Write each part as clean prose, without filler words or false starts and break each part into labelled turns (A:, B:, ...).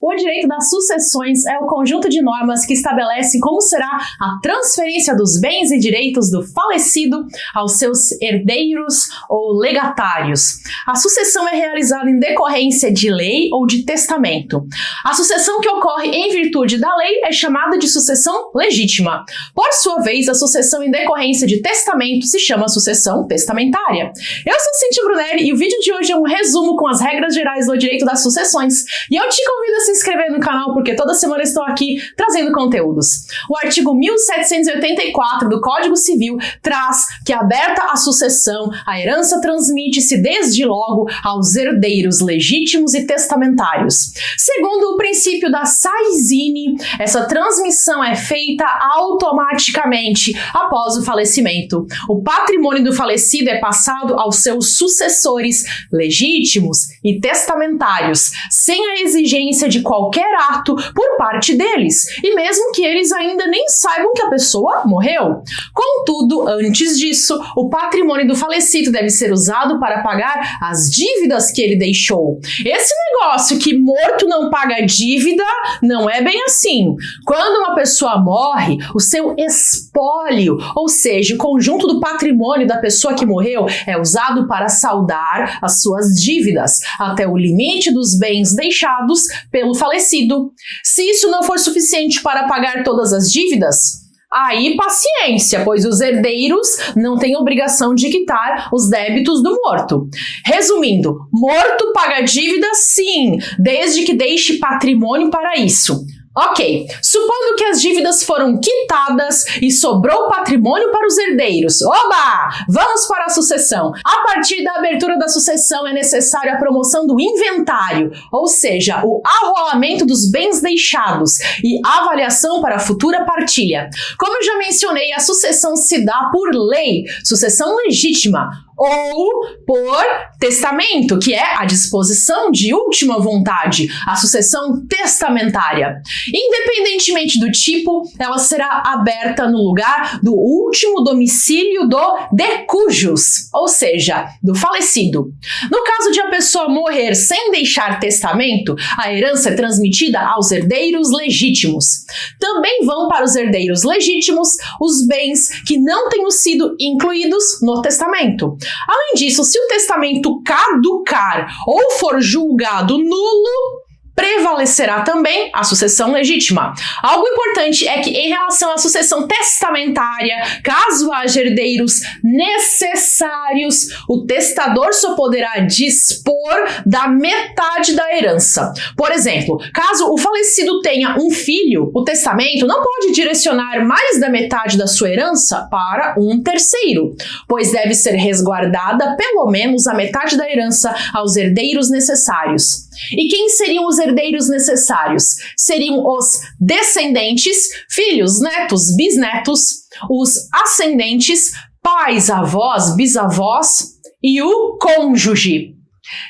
A: O direito das sucessões é o conjunto de normas que estabelece como será a transferência dos bens e direitos do falecido aos seus herdeiros ou legatários. A sucessão é realizada em decorrência de lei ou de testamento. A sucessão que ocorre em virtude da lei é chamada de sucessão legítima. Por sua vez, a sucessão em decorrência de testamento se chama sucessão testamentária. Eu sou Cíntia Brunelli e o vídeo de hoje é um resumo com as regras gerais do direito das sucessões. E eu te convido a se inscrever no canal porque toda semana estou aqui trazendo conteúdos. O artigo 1784 do Código Civil traz que, aberta a sucessão, a herança transmite-se desde logo aos herdeiros legítimos e testamentários. Segundo o princípio da Saisine, essa transmissão é feita automaticamente após o falecimento. O patrimônio do falecido é passado aos seus sucessores legítimos e testamentários, sem a exigência de qualquer ato por parte deles, e mesmo que eles ainda nem saibam que a pessoa morreu. Contudo, antes disso, o patrimônio do falecido deve ser usado para pagar as dívidas que ele deixou. Esse negócio que morto não paga dívida não é bem assim. Quando uma pessoa morre, o seu espólio, ou seja, o conjunto do patrimônio da pessoa que morreu, é usado para saldar as suas dívidas até o limite dos bens deixados pelo falecido. Se isso não for suficiente para pagar todas as dívidas, aí paciência, pois os herdeiros não têm obrigação de quitar os débitos do morto. Resumindo, morto paga dívida sim, desde que deixe patrimônio para isso. Ok, supondo que as dívidas foram quitadas e sobrou patrimônio para os herdeiros. Oba! Vamos para a sucessão. A partir da abertura da sucessão é necessária a promoção do inventário, ou seja, o arrolamento dos bens deixados e avaliação para a futura partilha. Como eu já mencionei, a sucessão se dá por lei, sucessão legítima, ou por testamento, que é a disposição de última vontade, a sucessão testamentária. Independentemente do tipo, ela será aberta no lugar do último domicílio do decujus, ou seja, do falecido. No caso de a pessoa morrer sem deixar testamento, a herança é transmitida aos herdeiros legítimos. Também vão para os herdeiros legítimos os bens que não tenham sido incluídos no testamento. Além disso, se o testamento caducar ou for julgado nulo, prevalecerá também a sucessão legítima. Algo importante é que, em relação à sucessão testamentária, caso haja herdeiros necessários, o testador só poderá dispor da metade da herança. Por exemplo, caso o falecido tenha um filho, o testamento não pode direcionar mais da metade da sua herança para um terceiro, pois deve ser resguardada pelo menos a metade da herança aos herdeiros necessários. E quem seriam os herdeiros necessários? Seriam os descendentes, filhos, netos, bisnetos, os ascendentes, pais, avós, bisavós e o cônjuge.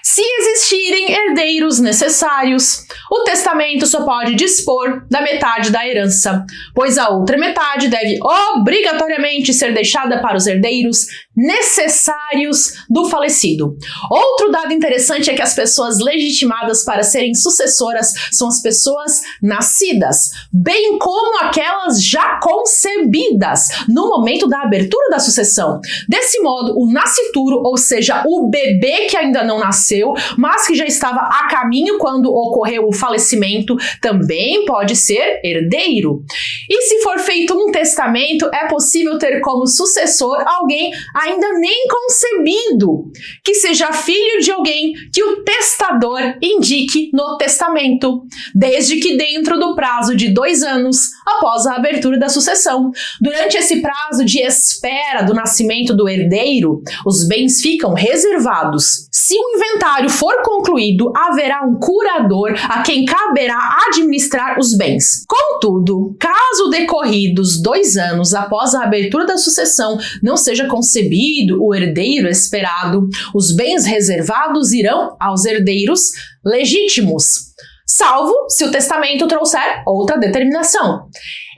A: Se existirem herdeiros necessários, o testamento só pode dispor da metade da herança, pois a outra metade deve obrigatoriamente ser deixada para os herdeiros necessários do falecido. Outro dado interessante é que as pessoas legitimadas para serem sucessoras são as pessoas nascidas, bem como aquelas já concebidas no momento da abertura da sucessão. Desse modo, o nascituro, ou seja, o bebê que ainda não nasceu, mas que já estava a caminho quando ocorreu o falecimento, também pode ser herdeiro. E se for feito um testamento, é possível ter como sucessor alguém ainda nem concebido, que seja filho de alguém que o testador indique no testamento, desde que dentro do prazo de 2 anos após a abertura da sucessão. Durante esse prazo de espera do nascimento do herdeiro, os bens ficam reservados. Se o inventário for concluído, haverá um curador a quem caberá administrar os bens. Contudo, caso decorridos 2 anos após a abertura da sucessão não seja concebido o herdeiro esperado, os bens reservados irão aos herdeiros legítimos, salvo se o testamento trouxer outra determinação.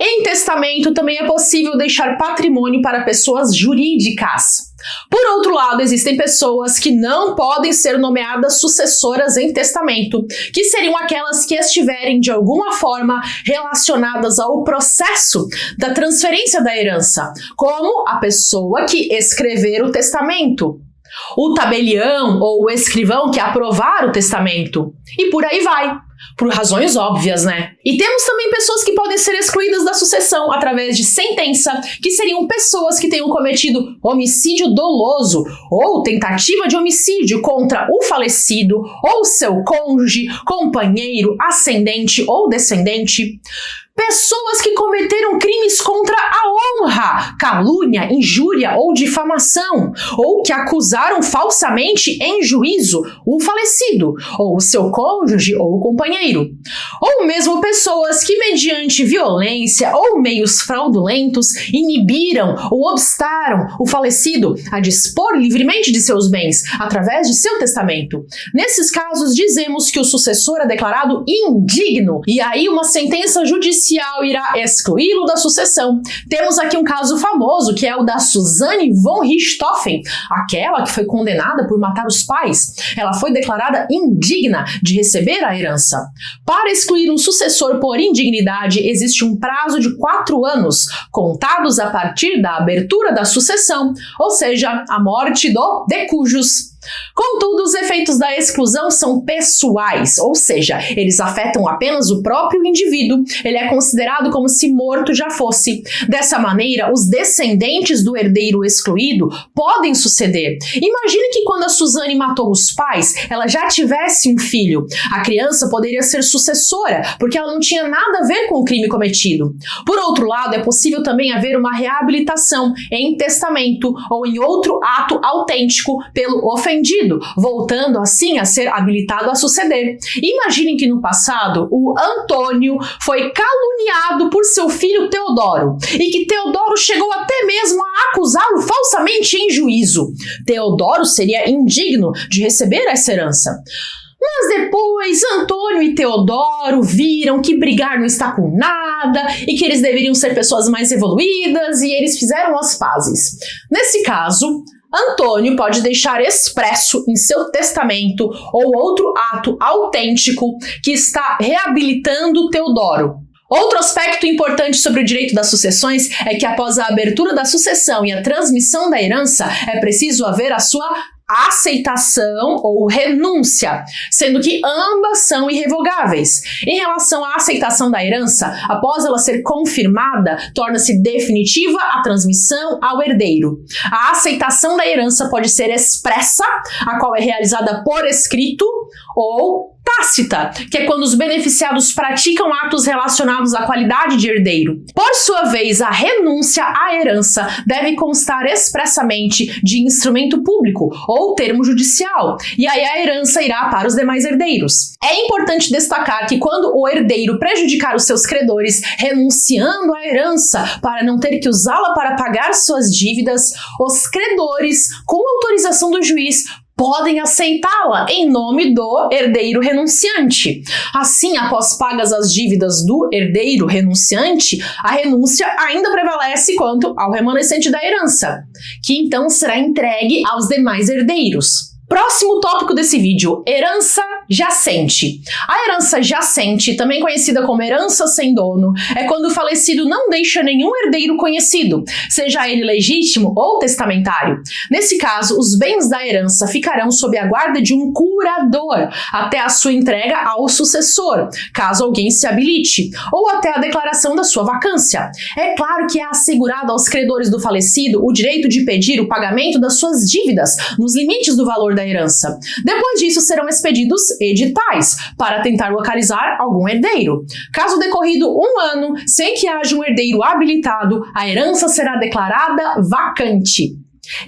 A: Em testamento também é possível deixar patrimônio para pessoas jurídicas. Por outro lado, existem pessoas que não podem ser nomeadas sucessoras em testamento, que seriam aquelas que estiverem de alguma forma relacionadas ao processo da transferência da herança, como a pessoa que escrever o testamento, o tabelião ou o escrivão que aprovar o testamento, e por aí vai. Por razões óbvias, né? E temos também pessoas que podem ser excluídas da sucessão através de sentença, que seriam pessoas que tenham cometido homicídio doloso ou tentativa de homicídio contra o falecido ou seu cônjuge, companheiro, ascendente ou descendente. Pessoas que cometeram crimes contra a honra, calúnia, injúria ou difamação, ou que acusaram falsamente em juízo o falecido, ou o seu cônjuge ou o companheiro. Ou mesmo pessoas que, mediante violência ou meios fraudulentos, inibiram ou obstaram o falecido a dispor livremente de seus bens através de seu testamento. Nesses casos, dizemos que o sucessor é declarado indigno, e aí uma sentença judicial irá excluí-lo da sucessão. Temos aqui um caso famoso, que é o da Susanne von Richthofen, aquela que foi condenada por matar os pais. Ela foi declarada indigna de receber a herança. Para excluir um sucessor por indignidade, existe um prazo de 4 anos, contados a partir da abertura da sucessão, ou seja, a morte do de cujus. Contudo, os efeitos da exclusão são pessoais, ou seja, eles afetam apenas o próprio indivíduo. Ele é considerado como se morto já fosse. Dessa maneira, os descendentes do herdeiro excluído podem suceder. Imagine que quando a Susanne matou os pais, ela já tivesse um filho. A criança poderia ser sucessora, porque ela não tinha nada a ver com o crime cometido. Por outro lado, é possível também haver uma reabilitação em testamento ou em outro ato autêntico pelo ofendido, voltando assim a ser habilitado a suceder. Imaginem que no passado o Antônio foi caluniado por seu filho Teodoro e que Teodoro chegou até mesmo a acusá-lo falsamente em juízo. Teodoro seria indigno de receber essa herança. Mas depois, Antônio e Teodoro viram que brigar não está com nada e que eles deveriam ser pessoas mais evoluídas e eles fizeram as pazes. Nesse caso, Antônio pode deixar expresso em seu testamento ou outro ato autêntico que está reabilitando Teodoro. Outro aspecto importante sobre o direito das sucessões é que após a abertura da sucessão e a transmissão da herança, é preciso haver a sua aceitação ou renúncia, sendo que ambas são irrevogáveis. Em relação à aceitação da herança, após ela ser confirmada, torna-se definitiva a transmissão ao herdeiro. A aceitação da herança pode ser expressa, a qual é realizada por escrito, ou tácita, que é quando os beneficiados praticam atos relacionados à qualidade de herdeiro. Por sua vez, a renúncia à herança deve constar expressamente de instrumento público ou termo judicial, e aí a herança irá para os demais herdeiros. É importante destacar que quando o herdeiro prejudicar os seus credores renunciando à herança para não ter que usá-la para pagar suas dívidas, os credores, com autorização do juiz, podem aceitá-la em nome do herdeiro renunciante. Assim, após pagas as dívidas do herdeiro renunciante, a renúncia ainda prevalece quanto ao remanescente da herança, que então será entregue aos demais herdeiros. Próximo tópico desse vídeo, herança jacente. A herança jacente, também conhecida como herança sem dono, é quando o falecido não deixa nenhum herdeiro conhecido, seja ele legítimo ou testamentário. Nesse caso, os bens da herança ficarão sob a guarda de um curador até a sua entrega ao sucessor, caso alguém se habilite, ou até a declaração da sua vacância. É claro que é assegurado aos credores do falecido o direito de pedir o pagamento das suas dívidas nos limites do valor da herança. Depois disso, serão expedidos editais para tentar localizar algum herdeiro. Caso decorrido 1 ano sem que haja um herdeiro habilitado, a herança será declarada vacante.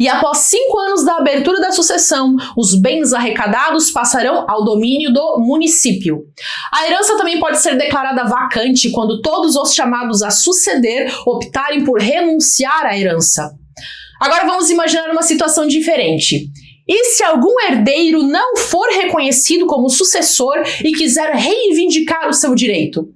A: E após 5 anos da abertura da sucessão, os bens arrecadados passarão ao domínio do município. A herança também pode ser declarada vacante quando todos os chamados a suceder optarem por renunciar à herança. Agora vamos imaginar uma situação diferente. E se algum herdeiro não for reconhecido como sucessor e quiser reivindicar o seu direito?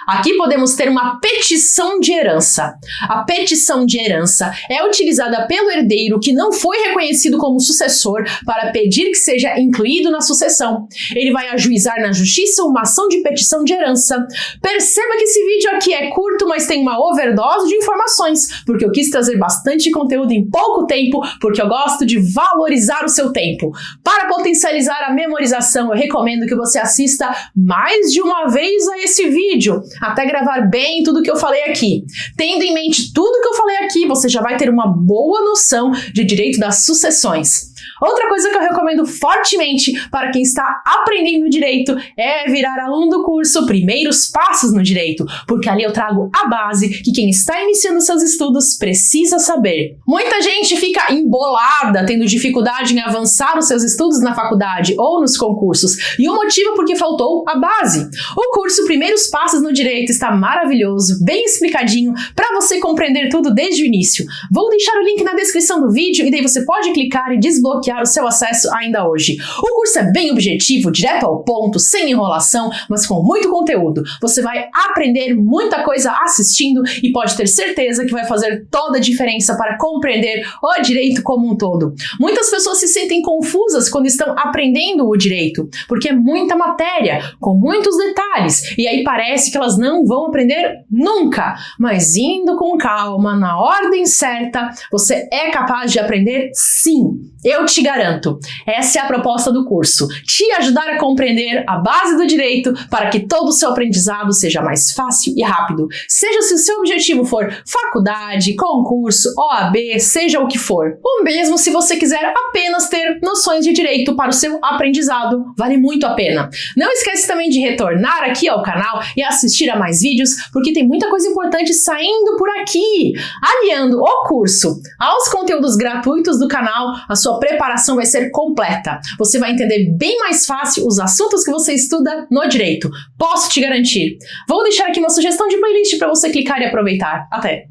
A: Aqui podemos ter uma petição de herança. A petição de herança é utilizada pelo herdeiro que não foi reconhecido como sucessor para pedir que seja incluído na sucessão. Ele vai ajuizar na justiça uma ação de petição de herança. Perceba que esse vídeo aqui é curto, mas tem uma overdose de informações, porque eu quis trazer bastante conteúdo em pouco tempo, porque eu gosto de valorizar o seu tempo. Para potencializar a memorização, eu recomendo que você assista mais de uma vez a esse vídeo, até gravar bem tudo que eu falei aqui. Tendo em mente tudo que eu falei aqui, você já vai ter uma boa noção de direito das sucessões. Outra coisa que eu recomendo fortemente para quem está aprendendo direito é virar aluno do curso Primeiros Passos no Direito, porque ali eu trago a base que quem está iniciando seus estudos precisa saber. Muita gente fica embolada, tendo dificuldade em avançar os seus estudos na faculdade ou nos concursos, e o motivo é porque faltou a base. O curso Primeiros Passos no Direito está maravilhoso, bem explicadinho, para você compreender tudo desde o início. Vou deixar o link na descrição do vídeo e daí você pode clicar e desbloquear o seu acesso ainda hoje. O curso é bem objetivo, direto ao ponto, sem enrolação, mas com muito conteúdo. Você vai aprender muita coisa assistindo e pode ter certeza que vai fazer toda a diferença para compreender o direito como um todo. Muitas pessoas se sentem confusas quando estão aprendendo o direito, porque é muita matéria, com muitos detalhes, e aí parece que elas não vão aprender nunca. Mas indo com calma, na ordem certa, você é capaz de aprender sim. Eu te garanto, essa é a proposta do curso, te ajudar a compreender a base do direito para que todo o seu aprendizado seja mais fácil e rápido. Seja se o seu objetivo for faculdade, concurso, OAB, seja o que for. Ou mesmo se você quiser apenas ter noções de direito para o seu aprendizado, vale muito a pena. Não esquece também de retornar aqui ao canal e assistir a mais vídeos, porque tem muita coisa importante saindo por aqui. Aliando o curso aos conteúdos gratuitos do canal, a sua preparação vai ser completa. Você vai entender bem mais fácil os assuntos que você estuda no direito. Posso te garantir. Vou deixar aqui uma sugestão de playlist para você clicar e aproveitar. Até!